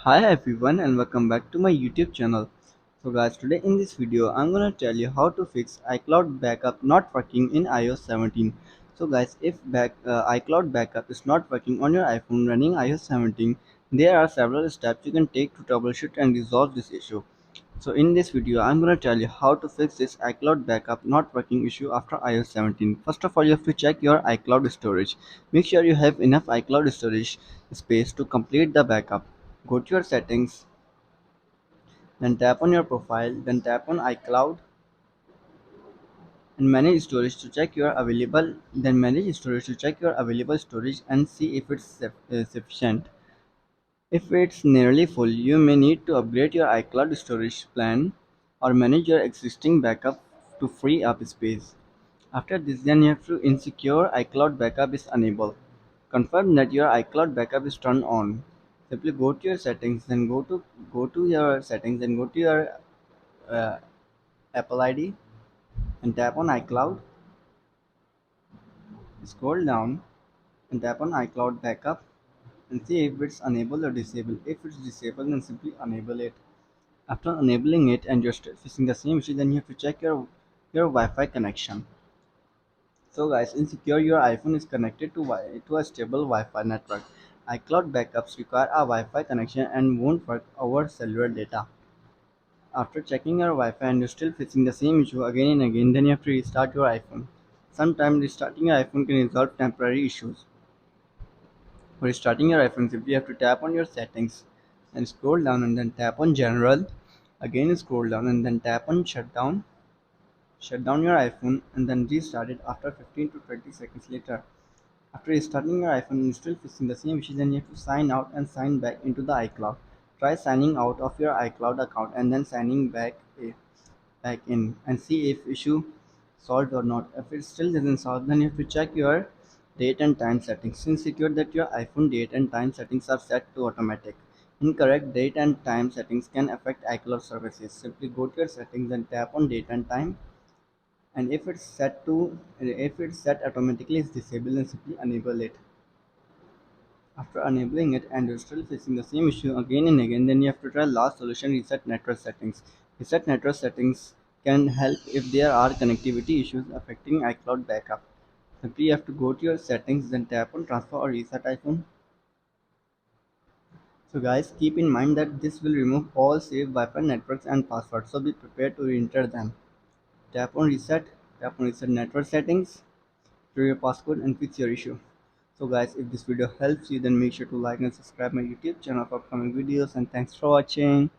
Hi everyone and welcome back to my YouTube channel. So guys, today in this video I'm gonna tell you how to fix iCloud backup not working in iOS 17. So guys, if iCloud backup is not working on your iPhone running iOS 17, there are several steps you can take to troubleshoot and resolve this issue. So in this video I'm gonna tell you how to fix this iCloud backup not working issue after iOS 17. First of all, you have to check your iCloud storage. Make sure you have enough iCloud storage space to complete the backup. Go to your settings, then tap on your profile, then tap on iCloud and manage storage to check your available then manage storage to check your available storage and see if it's sufficient. If it's nearly full, you may need to upgrade your iCloud storage plan or manage your existing backup to free up space. After this, then you have to insecure iCloud backup is enabled. Confirm that your iCloud backup is turned on. Simply go to your settings, then go to your settings, then go to your uh, Apple ID and tap on iCloud. Scroll down and tap on iCloud backup and see if it's enabled or disabled. If it's disabled, then simply enable it. After enabling it and you're still facing the same issue, then you have to check your Wi-Fi connection. So guys, insecure your iPhone is connected to a stable Wi-Fi network. iCloud backups require a Wi-Fi connection and won't work over cellular data. After checking your Wi-Fi and you're still facing the same issue again and again, then you have to restart your iPhone. Sometimes restarting your iPhone can resolve temporary issues. For restarting your iPhone, simply have to tap on your settings and scroll down and then tap on general. Again scroll down and then tap on shutdown. Shut down your iPhone and then restart it after 15 to 20 seconds later. After restarting your iPhone and you're still facing the same issue, then you have to sign out and sign back into the iCloud. Try signing out of your iCloud account and then signing back in and see if issue solved or not. If it still doesn't solve, then you have to check your date and time settings. Ensure that your iPhone date and time settings are set to automatic. Incorrect date and time settings can affect iCloud services. Simply go to your settings and tap on date and time, and if it's set automatically is disabled, then simply enable it. After enabling it and you're still facing the same issue again and again, then you have to try last solution, reset network settings. Reset network settings can help if there are connectivity issues affecting iCloud backup. Simply you have to go to your settings, then tap on transfer or reset iPhone. So guys, keep in mind that this will remove all saved Wi-Fi networks and passwords, so be prepared to re-enter them. Tap on reset network settings, enter your passcode and fix your issue. So guys, if this video helps you, then make sure to like and subscribe my YouTube channel for upcoming videos, and thanks for watching.